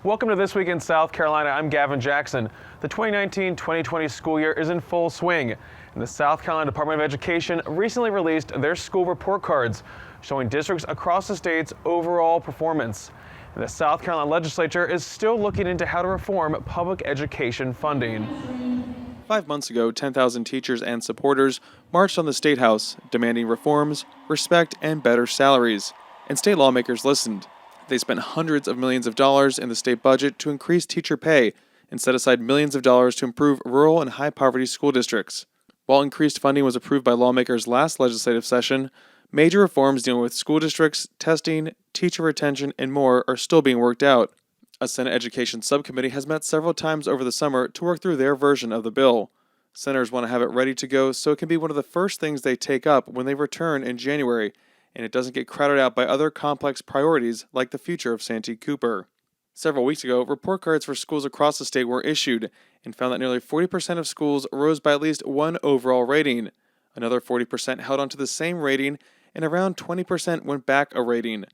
Welcome to This Week in South Carolina. I'm Gavin Jackson. The 2019-2020 school year is in full swing, and the South Carolina Department of Education recently released their school report cards showing districts across the state's overall performance. And the South Carolina legislature is still looking into how to reform public education funding. 5 months ago, 10,000 teachers and supporters marched on the State House, demanding reforms, respect, and better salaries. And state lawmakers listened. They spent hundreds of millions of dollars in the state budget to increase teacher pay and set aside millions of dollars to improve rural and high-poverty school districts. While increased funding was approved by lawmakers last legislative session, major reforms dealing with school districts, testing, teacher retention, and more are still being worked out. A Senate Education Subcommittee has met several times over the summer to work through their version of the bill. Senators want to have it ready to go so it can be one of the first things they take up when they return in January, and it doesn't get crowded out by other complex priorities like the future of Santee Cooper. Several weeks ago, report cards for schools across the state were issued and found that nearly 40% of schools rose by at least one overall rating. Another 40% held onto the same rating, and around 20% went back a rating.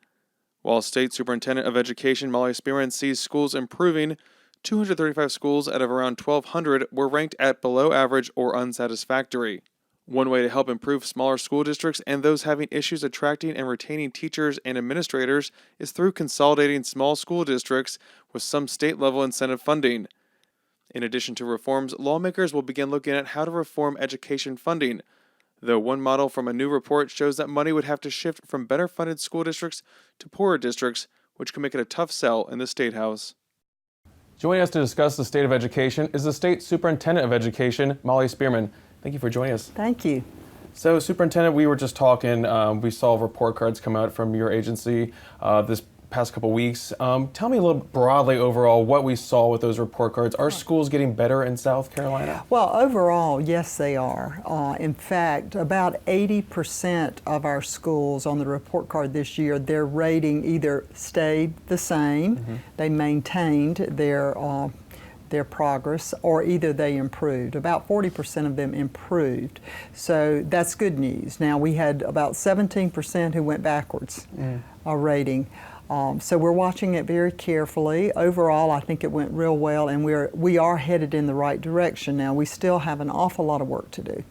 While State Superintendent of Education Molly Spearman sees schools improving, 235 schools out of around 1,200 were ranked at below average or unsatisfactory. One way to help improve smaller school districts and those having issues attracting and retaining teachers and administrators is through consolidating small school districts with some state-level incentive funding. In addition to reforms, lawmakers will begin looking at how to reform education funding, though one model from a new report shows that money would have to shift from better-funded school districts to poorer districts, which can make it a tough sell in the State House. Joining us to discuss the state of education is the State Superintendent of Education, Molly Spearman. Thank you for joining us. Thank you. So, Superintendent, we were just talking, we saw report cards come out from your agency this past couple weeks. Tell me a little broadly overall what we saw with those report cards. Are schools getting better in South Carolina? Well, overall, yes, they are. In fact, about 80% of our schools on the report card this year, their rating either stayed the same, they maintained their progress, or either they improved. About 40% of them improved. So that's good news. Now, we had about 17% who went backwards, rating. So we're watching it very carefully. Overall, I think it went real well, and we are headed in the right direction. Now, we still have an awful lot of work to do.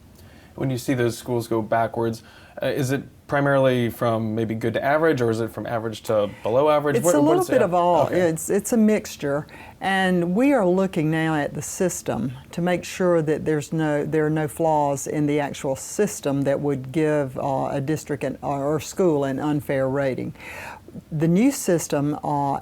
When you see those schools go backwards, is it primarily from maybe good to average, or is it from average to below average? It's a little bit of all. Okay. It's a mixture, and we are looking now at the system to make sure that there are no flaws in the actual system that would give a district or school an unfair rating. The new system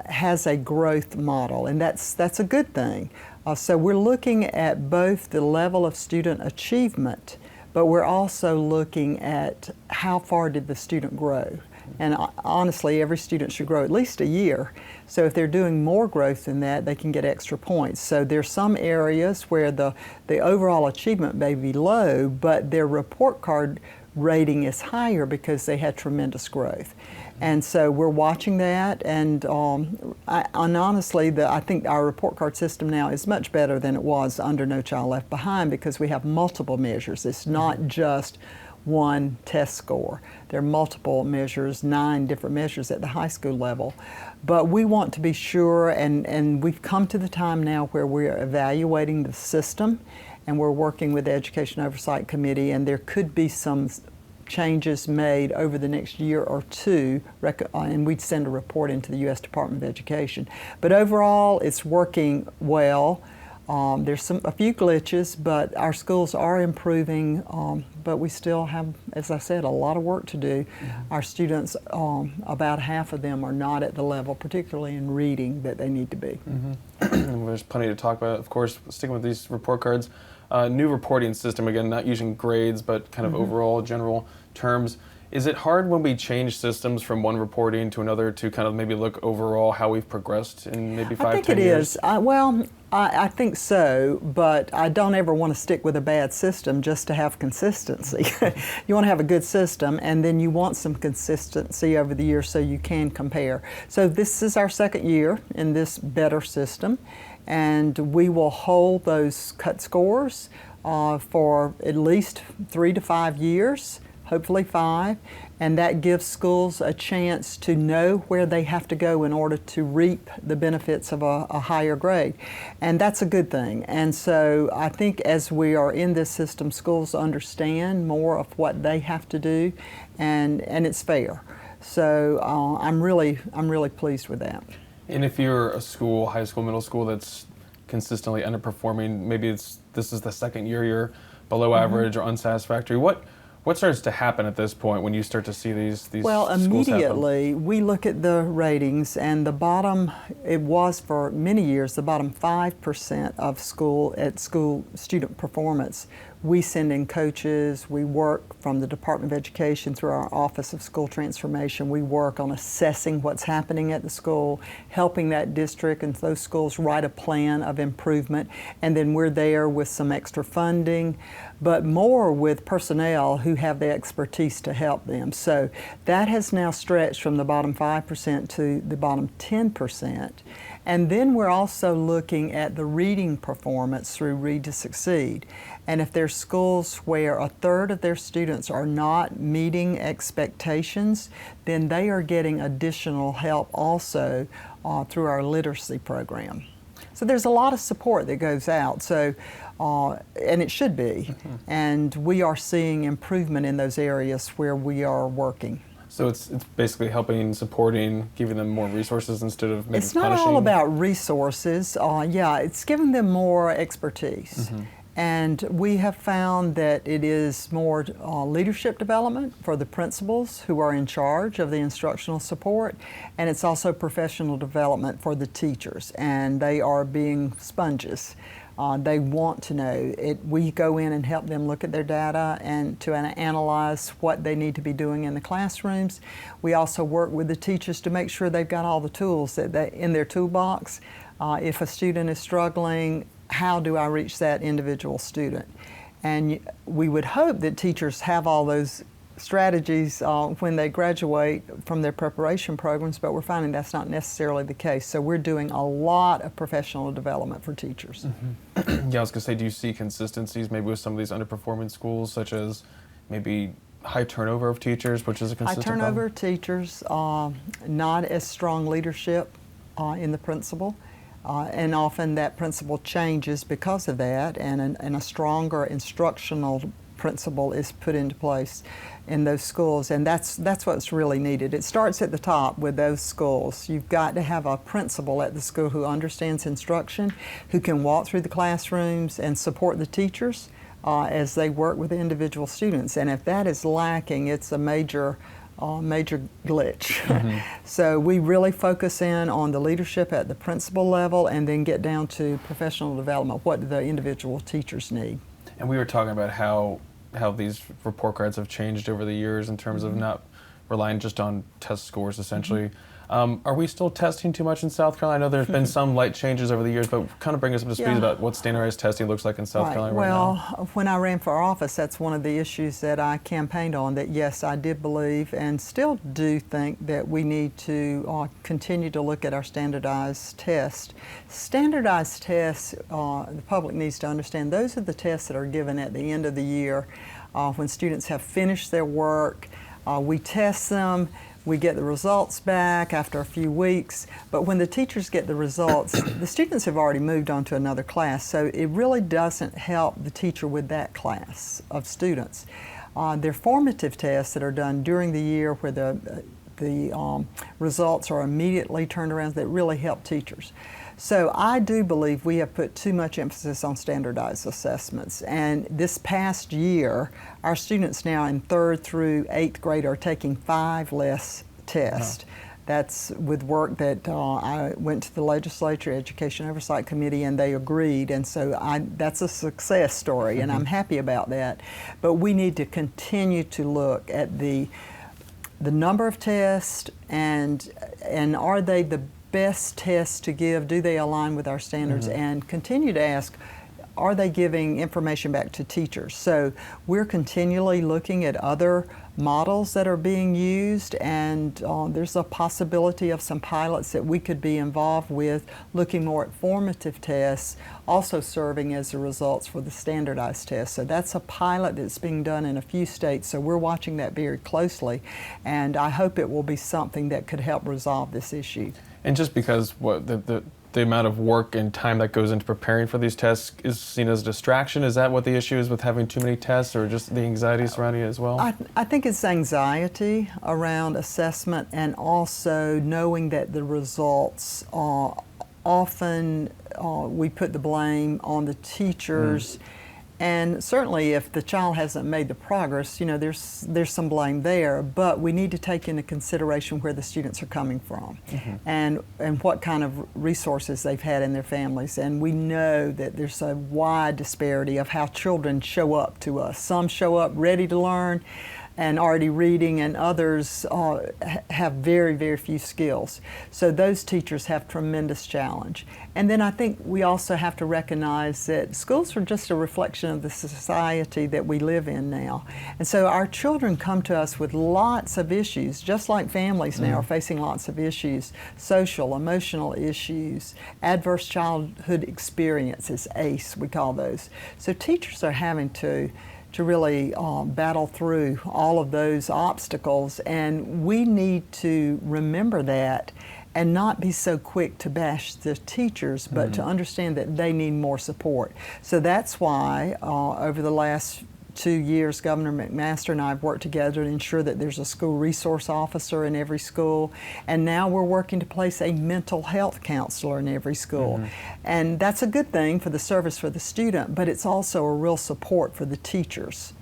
has a growth model, and that's a good thing. So we're looking at both the level of student achievement, but we're also looking at how far did the student grow. And honestly, every student should grow at least a year. So if they're doing more growth than that, they can get extra points. So there's some areas where the overall achievement may be low, but their report card rating is higher because they had tremendous growth. And so we're watching that, and honestly, I think our report card system now is much better than it was under No Child Left Behind, because we have multiple measures. It's not just one test score. There are multiple measures, 9 different measures at the high school level. But we want to be sure, and we've come to the time now where we're evaluating the system, and we're working with the Education Oversight Committee, and there could be some changes made over the next year or two, and we'd send a report into the U.S. Department of Education. But overall, it's working well. There's a few glitches, but our schools are improving, but we still have, as I said, a lot of work to do. Our students, about half of them are not at the level, particularly in reading, that they need to be. There's plenty to talk about. Of course, sticking with these report cards, new reporting system, again, not using grades, but kind of overall general terms. Is it hard when we change systems from one reporting to another to kind of maybe look overall how we've progressed in maybe 5, 10 years? I think it is. Well, I think so, but I don't ever want to stick with a bad system just to have consistency. You want to have a good system, and then you want some consistency over the years so you can compare. So this is our second year in this better system, and we will hold those cut scores for at least 3 to 5 years. hopefully 5, and that gives schools a chance to know where they have to go in order to reap the benefits of a higher grade. And that's a good thing. And so I think as we are in this system, schools understand more of what they have to do, and it's fair. So I'm really pleased with that. And if you're a school, high school, middle school, that's consistently underperforming, maybe this is the second year you're below average or unsatisfactory, what starts to happen at this point when you start to see these well, schools immediately happen? we look at the ratings, and the bottom, it was for many years, the bottom 5% of school student performance. We send in coaches, we work from the Department of Education through our Office of School Transformation. We work on assessing what's happening at the school, helping that district and those schools write a plan of improvement, and then we're there with some extra funding, but more with personnel who have the expertise to help them. So that has now stretched from the bottom 5% to the bottom 10%. And then we're also looking at the reading performance through Read to Succeed. And if there's schools where a third of their students are not meeting expectations, then they are getting additional help also through our literacy program. So there's a lot of support that goes out, so, and it should be. And we are seeing improvement in those areas where we are working. So it's basically helping, supporting, giving them more resources instead of maybe It's not punishing? all about resources. Yeah, it's giving them more expertise. And we have found that it is more leadership development for the principals who are in charge of the instructional support, and it's also professional development for the teachers, and they are being sponges. They want to know. We go in and help them look at their data and to analyze what they need to be doing in the classrooms. We also work with the teachers to make sure they've got all the tools in their toolbox. If a student is struggling, how do I reach that individual student? And we would hope that teachers have all those strategies when they graduate from their preparation programs, but we're finding that's not necessarily the case. So we're doing a lot of professional development for teachers. Yeah, I was going to say, do you see consistencies maybe with some of these underperforming schools, such as maybe high turnover of teachers, which is a consistent High turnover problem? of teachers, not as strong leadership in the principal. And often that principal changes because of that, and a stronger instructional principle is put into place in those schools, and that's what's really needed. It starts at the top with those schools. You've got to have a principal at the school who understands instruction, who can walk through the classrooms and support the teachers as they work with the individual students. And if that is lacking, it's a major glitch. So we really focus in on the leadership at the principal level and then get down to professional development, what do the individual teachers need. And we were talking about how these report cards have changed over the years in terms of not relying just on test scores, essentially. Are we still testing too much in South Carolina? I know there's been some light changes over the years, but kind of bring us up to speed about what standardized testing looks like in South Carolina right now. Well, when I ran for office, that's one of the issues that I campaigned on, that yes, I did believe and still do think that we need to continue to look at our standardized tests. Standardized tests, the public needs to understand, those are the tests that are given at the end of the year when students have finished their work. We test them. We get the results back after a few weeks, but when the teachers get the results, the students have already moved on to another class, so it really doesn't help the teacher with that class of students. They're formative tests that are done during the year where the results are immediately turned around that really help teachers. So I do believe we have put too much emphasis on standardized assessments, and this past year our students now in 3rd through 8th grade are taking 5 less tests. That's with work that I went to the Legislature Education Oversight Committee and they agreed, and so that's a success story and I'm happy about that. But we need to continue to look at the number of tests and are they the best tests to give? Do they align with our standards? And continue to ask, are they giving information back to teachers? So we're continually looking at other models that are being used, and there's a possibility of some pilots that we could be involved with looking more at formative tests, also serving as the results for the standardized tests. So that's a pilot that's being done in a few states, so we're watching that very closely, and I hope it will be something that could help resolve this issue. And just because the amount of work and time that goes into preparing for these tests is seen as a distraction, is that what the issue is with having too many tests, or just the anxiety surrounding it as well? I think it's anxiety around assessment, and also knowing that the results often we put the blame on the teachers. And certainly if the child hasn't made the progress, you know, there's some blame there, but we need to take into consideration where the students are coming from and what kind of resources they've had in their families. And we know that there's a wide disparity of how children show up to us. Some show up ready to learn and already reading, and others have very, very few skills. So those teachers have tremendous challenge. And then I think we also have to recognize that schools are just a reflection of the society that we live in now. And so our children come to us with lots of issues, just like families now are facing lots of issues, social, emotional issues, adverse childhood experiences, ACE we call those. So teachers are having to really battle through all of those obstacles, and we need to remember that and not be so quick to bash the teachers, but to understand that they need more support. So that's why over the last 2 years, Governor McMaster and I have worked together to ensure that there's a school resource officer in every school, and now we're working to place a mental health counselor in every school. And that's a good thing for the service for the student, but it's also a real support for the teachers.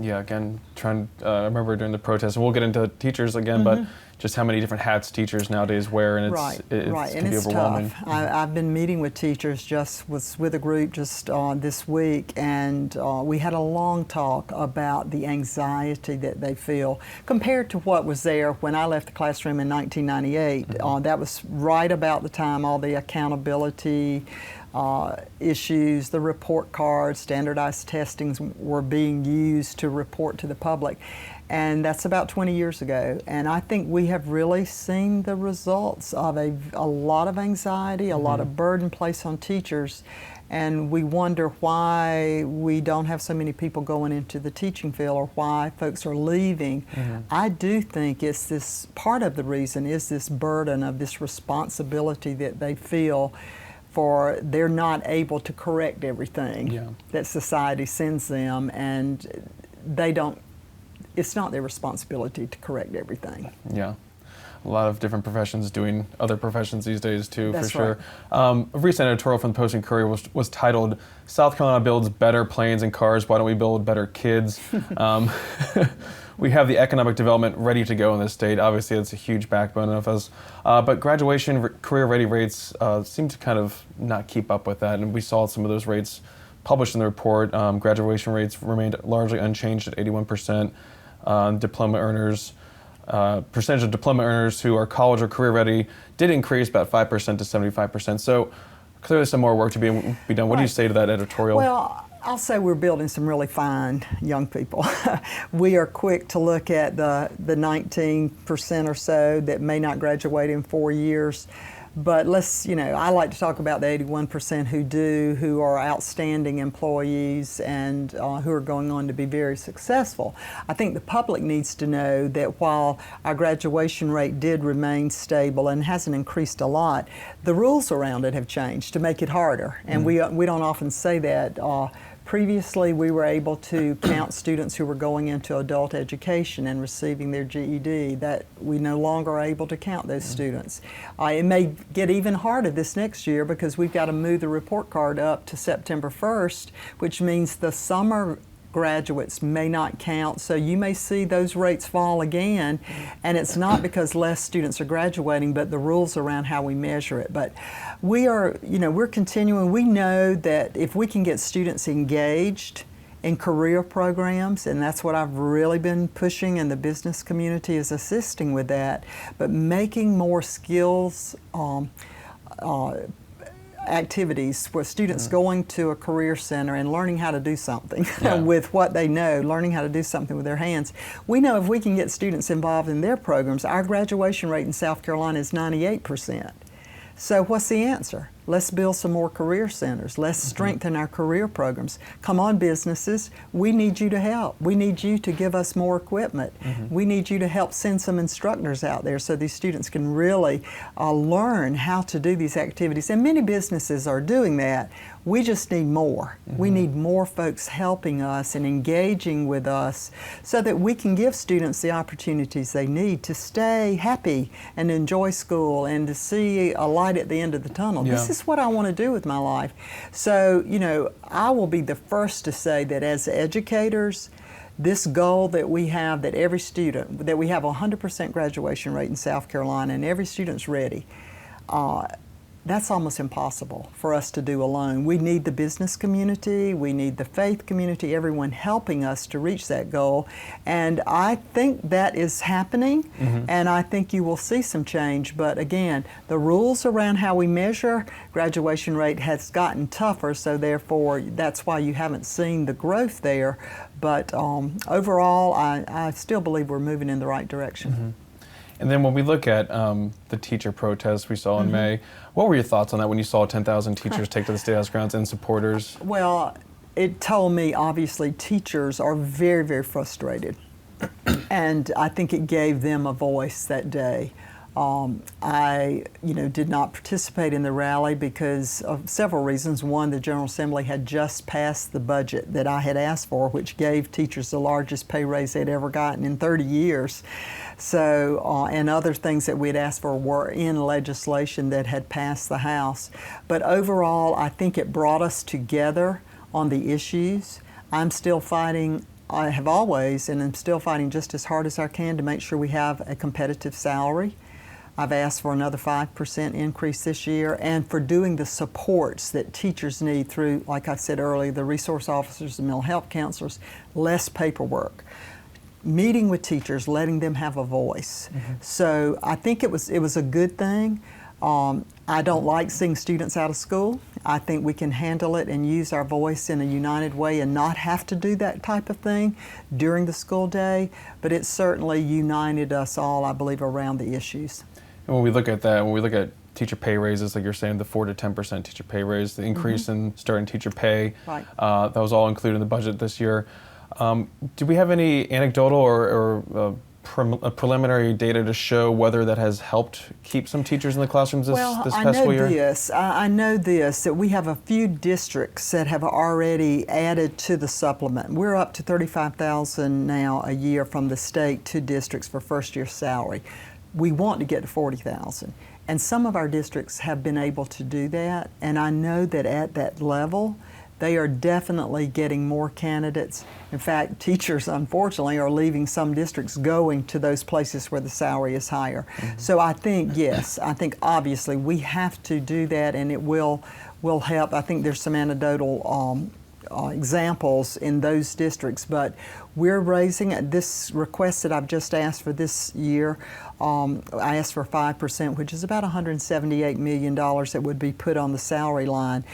Yeah, again, I remember during the protest, and we'll get into teachers again, but just how many different hats teachers nowadays wear, and it can be overwhelming. Tough. I've been meeting with teachers, just was with a group just this week, and we had a long talk about the anxiety that they feel compared to what was there when I left the classroom in 1998. That was right about the time all the accountability issues, the report cards, standardized testings were being used to report to the public. And that's about 20 years ago. And I think we have really seen the results of a lot of anxiety, a lot of burden placed on teachers. And we wonder why we don't have so many people going into the teaching field, or why folks are leaving. I do think it's this, part of the reason is this burden of this responsibility that they feel for they're not able to correct everything that society sends them, and they don't, it's not their responsibility to correct everything. Yeah. A lot of different professions doing other professions these days too, That's for sure. right. A recent editorial from the Post and Courier was titled, "South Carolina builds better planes and cars, why don't we build better kids?" We have the economic development ready to go in this state. Obviously, it's a huge backbone of us. But graduation career-ready rates seem to kind of not keep up with that. And we saw some of those rates published in the report. Graduation rates remained largely unchanged at 81%. Diploma earners, percentage of diploma earners who are college or career-ready did increase about 5% to 75%. So clearly some more work to be done. What do you say to that editorial? Well, I'll say we're building some really fine young people. We are quick to look at the 19% or so that may not graduate in 4 years. But let's, I like to talk about the 81% who do, who are outstanding employees and who are going on to be very successful. I think the public needs to know that while our graduation rate did remain stable and hasn't increased a lot, the rules around it have changed to make it harder. And we don't often say that. Previously, we were able to count students who were going into adult education and receiving their GED. That we no longer are able to count those students. It may get even harder this next year because we've got to move the report card up to September 1st, which means the summer graduates may not count, so you may see those rates fall again, and it's not because less students are graduating, but the rules around how we measure it. But we are, we're continuing. We know that if we can get students engaged in career programs, and that's what I've really been pushing, and the business community is assisting with that, but making more skills activities where students going to a career center and learning how to do something Yeah. with what they know, learning how to do something with their hands. We know if we can get students involved in their programs, our graduation rate in South Carolina is 98%. So what's the answer? Let's build some more career centers. Let's strengthen our career programs. Come on, businesses, we need you to help. We need you to give us more equipment. We need you to help send some instructors out there so these students can really learn how to do these activities. And many businesses are doing that. We just need more. We need more folks helping us and engaging with us so that we can give students the opportunities they need to stay happy and enjoy school and to see a light at the end of the tunnel. This is what I want to do with my life. So, you know, I will be the first to say that as educators, this goal that we have, that every student, that we have a 100% graduation rate in South Carolina and every student's ready, that's almost impossible for us to do alone. We need the business community, we need the faith community, everyone helping us to reach that goal. And I think that is happening, and I think you will see some change. But again, the rules around how we measure graduation rate has gotten tougher, so therefore that's why you haven't seen the growth there. But overall, I still believe we're moving in the right direction. And then when we look at the teacher protests we saw in May, what were your thoughts on that when you saw 10,000 teachers take to the State House grounds and supporters? Well, it told me obviously teachers are very, very frustrated. And I think it gave them a voice that day. I, did not participate in the rally because of several reasons. One, the General Assembly had just passed the budget that I had asked for, which gave teachers the largest pay raise they'd ever gotten in 30 years. So, and other things that we'd asked for were in legislation that had passed the House. But overall, I think it brought us together on the issues. I'm still fighting. I have always, and I'm still fighting just as hard as I can to make sure we have a competitive salary. I've asked for another 5% increase this year, and for doing the supports that teachers need through, like I said earlier, the resource officers, the mental health counselors, less paperwork. Meeting with teachers, letting them have a voice. So I think it was a good thing. I don't like seeing students out of school. I think we can handle it and use our voice in a united way and not have to do that type of thing during the school day, but it certainly united us all, I believe, around the issues. And when we look at that, when we look at teacher pay raises, like you're saying, the 4 to 10% teacher pay raise, the increase in starting teacher pay, Right. That was all included in the budget this year. Do we have any anecdotal or preliminary data to show whether that has helped keep some teachers in the classrooms this past school year? I know this, that we have a few districts that have already added to the supplement. We're up to $35,000 now a year from the state to districts for first year salary. We want to get to $40,000. And some of our districts have been able to do that, and I know that at that level, they are definitely getting more candidates. In fact, teachers, unfortunately, are leaving some districts going to those places where the salary is higher. So I think, yes, I think obviously we have to do that, and it will help. I think there's some anecdotal examples in those districts, but we're raising this request that I've just asked for this year. I asked for 5%, which is about $178 million that would be put on the salary line.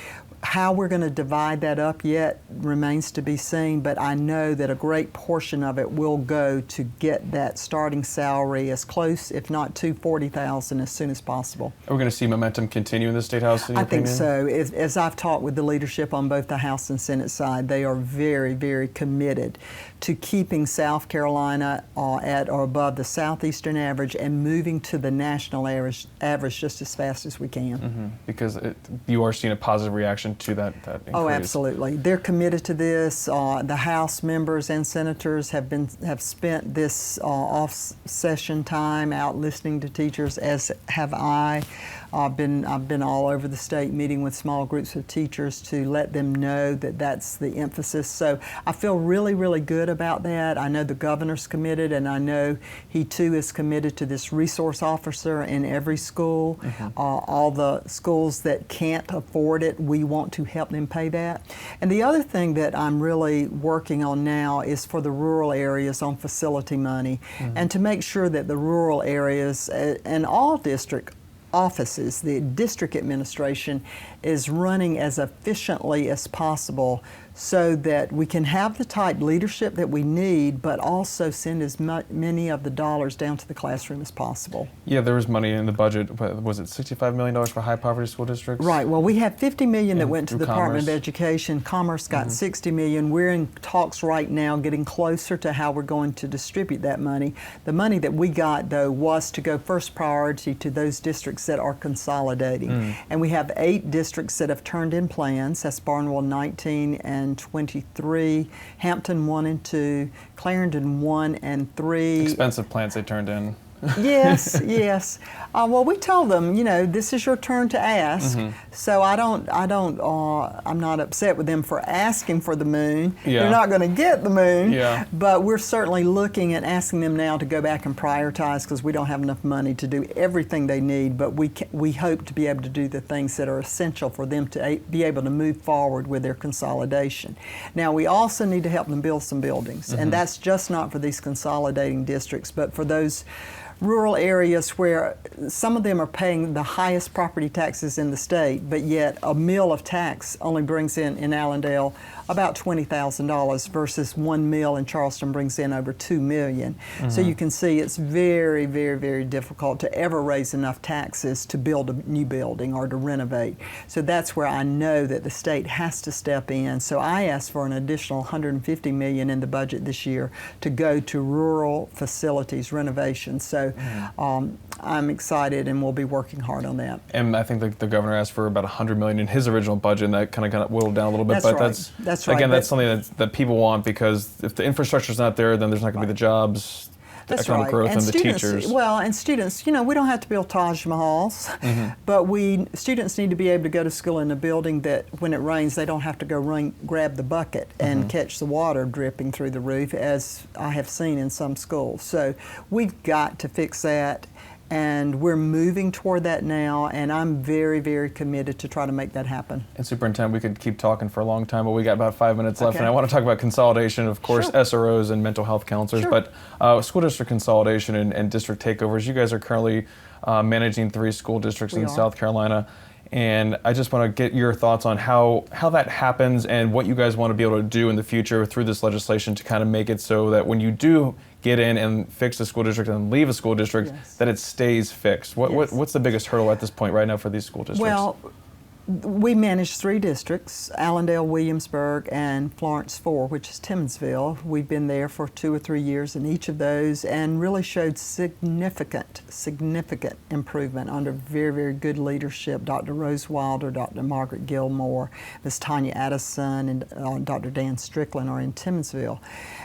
How we're going to divide that up yet remains to be seen, but I know that a great portion of it will go to get that starting salary as close, if not to $40,000 as soon as possible. Are we going to see momentum continue in the State House, in your opinion? I think so. As I've talked with the leadership on both the House and Senate side, they are very, very committed to keeping South Carolina at or above the southeastern average and moving to the national average just as fast as we can. Because you are seeing a positive reaction to that increase. Oh, absolutely. They're committed to this. The House members and senators have spent this off-session time out listening to teachers, as have I. I've been all over the state meeting with small groups of teachers to let them know that that's the emphasis. So I feel really, really good about that. I know the governor's committed, and I know he too is committed to this resource officer in every school. All the schools that can't afford it, we want to help them pay that. And the other thing that I'm really working on now is for the rural areas on facility money, and to make sure that the rural areas and all districts offices, the district administration, is running as efficiently as possible so that we can have the type leadership that we need, but also send as many of the dollars down to the classroom as possible. Yeah, there was money in the budget. Was it $65 million for high poverty school districts? Right. Well, we have $50 million that went to the Department of Commerce. Education. Commerce got $60 million. We're in talks right now, getting closer to how we're going to distribute that money. The money that we got, though, was to go first priority to those districts that are consolidating. And we have 8 districts that have turned in plans. That's Barnwell 19 and 23, Hampton 1 and 2, Clarendon 1 and 3. Expensive plans they turned in. Yes, yes. Well, we told them, you know, this is your turn to ask. So I'm not upset with them for asking for the moon. Yeah. They're not going to get the moon. Yeah. But we're certainly looking at asking them now to go back and prioritize, because we don't have enough money to do everything they need. But we hope to be able to do the things that are essential for them to be able to move forward with their consolidation. Now, we also need to help them build some buildings, and that's just not for these consolidating districts, but for those rural areas where some of them are paying the highest property taxes in the state, but yet a mill of tax only brings in Allendale about $20,000 versus 1 mill in Charleston brings in over $2 million. So you can see it's very, very, very difficult to ever raise enough taxes to build a new building or to renovate. So that's where I know that the state has to step in. So I asked for an additional $150 million in the budget this year to go to rural facilities renovation. So I'm excited, and we'll be working hard on that. And I think the governor asked for about $100 million in his original budget, and that kind of got whittled down a little bit. That's but right. That's right. Again, that's something that people want, because if the infrastructure's not there, then there's not going to be the jobs, the That's economic right. growth, and the students, teachers. Well, and students, you know, we don't have to build Taj Mahals, but students need to be able to go to school in a building that when it rains, they don't have to go grab the bucket and catch the water dripping through the roof, as I have seen in some schools. So we've got to fix that. And we're moving toward that now, and I'm very, very committed to try to make that happen. And Superintendent, we could keep talking for a long time, but we got about 5 minutes left, Okay. and I want to talk about consolidation, of course, Sure. SROs and mental health counselors, Sure. but school district consolidation and district takeovers. You guys are currently managing 3 school districts We in are. South Carolina, and I just want to get your thoughts on how that happens and what you guys want to be able to do in the future through this legislation to kind of make it so that when you do get in and fix a school district and leave a school district, Yes. that it stays fixed. Yes. What's the biggest hurdle at this point right now for these school districts? Well, we manage 3 districts, Allendale, Williamsburg, and Florence 4, which is Timmonsville. We've been there for 2 or 3 years in each of those, and really showed significant improvement under very, very good leadership. Dr. Rose Wilder, Dr. Margaret Gilmore, Ms. Tanya Addison, and Dr. Dan Strickland are in Timmonsville.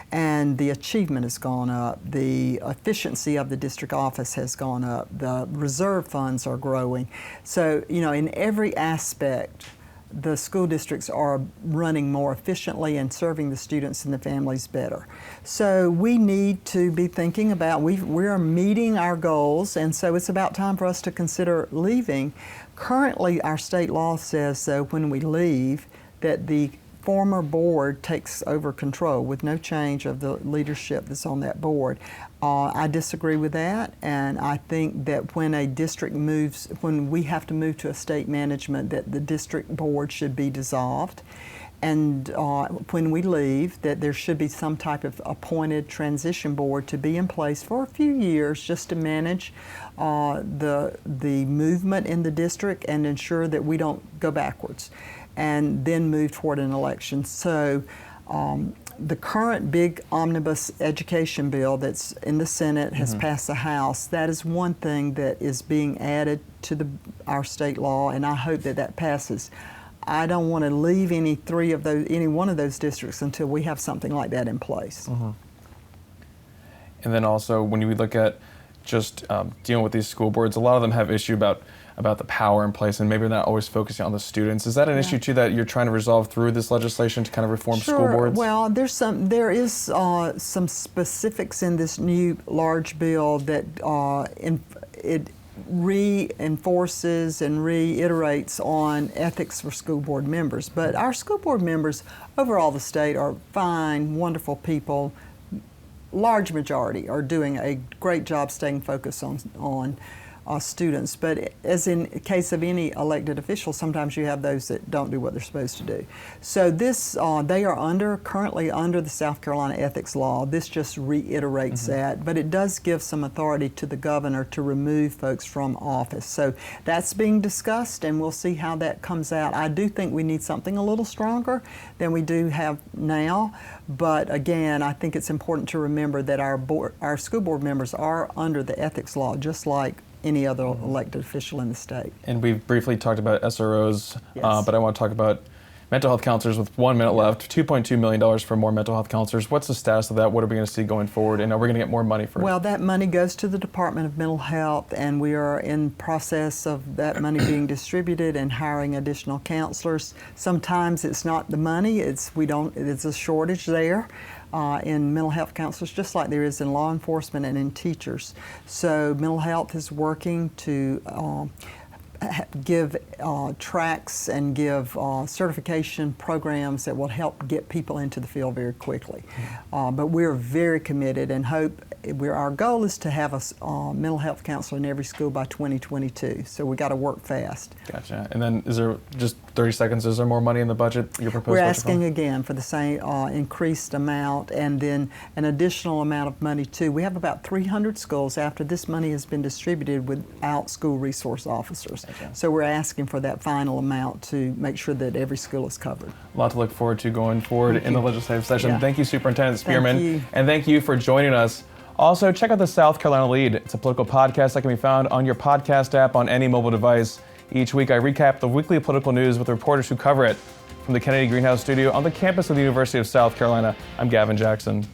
And the achievement has gone up. The efficiency of the district office has gone up. The reserve funds are growing. So, you know, in every aspect, the school districts are running more efficiently and serving the students and the families better. So we need to be thinking about, we're meeting our goals, and so it's about time for us to consider leaving. Currently, our state law says, though, when we leave, that the former board takes over control with no change of the leadership that's on that board. I disagree with that, and I think that when a district moves, when we have to move to a state management, that the district board should be dissolved. And when we leave, that there should be some type of appointed transition board to be in place for a few years just to manage the movement in the district and ensure that we don't go backwards, and then move toward an election. So the current big omnibus education bill that's in the Senate has passed the House. That is one thing that is being added to our state law, and I hope that that passes. I don't want to leave any one of those districts until we have something like that in place. And then also, when you look at just dealing with these school boards, a lot of them have issue about the power in place, and maybe they're not always focusing on the students. Is that an issue too that you're trying to resolve through this legislation to kind of reform school boards? Well, there is some specifics in this new large bill that it reinforces and reiterates on ethics for school board members. But our school board members overall the state are fine, wonderful people. Large majority are doing a great job staying focused on students. But as in the case of any elected official, sometimes you have those that don't do what they're supposed to do. So this, they are currently under the South Carolina ethics law. This just reiterates that, but it does give some authority to the governor to remove folks from office. So that's being discussed, and we'll see how that comes out. I do think we need something a little stronger than we do have now, but again, I think it's important to remember that our school board members are under the ethics law, just like any other elected official in the state. And we've briefly talked about SROs, Yes. but I want to talk about mental health counselors with 1 minute left. $2.2 million for more mental health counselors. What's the status of that? What are we going to see going forward? And are we going to get more money for it? Well, that money goes to the Department of Mental Health, and we are in process of that money being distributed and hiring additional counselors. Sometimes it's not the money; it's a shortage there in mental health counselors, just like there is in law enforcement and in teachers. So mental health is working to give tracks and give certification programs that will help get people into the field very quickly. But we're very committed and hope, our goal is to have a mental health counselor in every school by 2022. So we got to work fast. Gotcha. And then is there, just 30 seconds, is there more money in the budget, your proposed We're budget asking fund? again for the same increased amount, and then an additional amount of money too. We have about 300 schools after this money has been distributed without school resource officers. Okay. So we're asking for that final amount to make sure that every school is covered. A lot to look forward to going forward in the legislative session. Yeah. Thank you, Superintendent Spearman. Thank you. And thank you for joining us. Also, check out the South Carolina Lead. It's a political podcast that can be found on your podcast app on any mobile device. Each week, I recap the weekly political news with reporters who cover it. From the Kennedy Greenhouse studio on the campus of the University of South Carolina, I'm Gavin Jackson.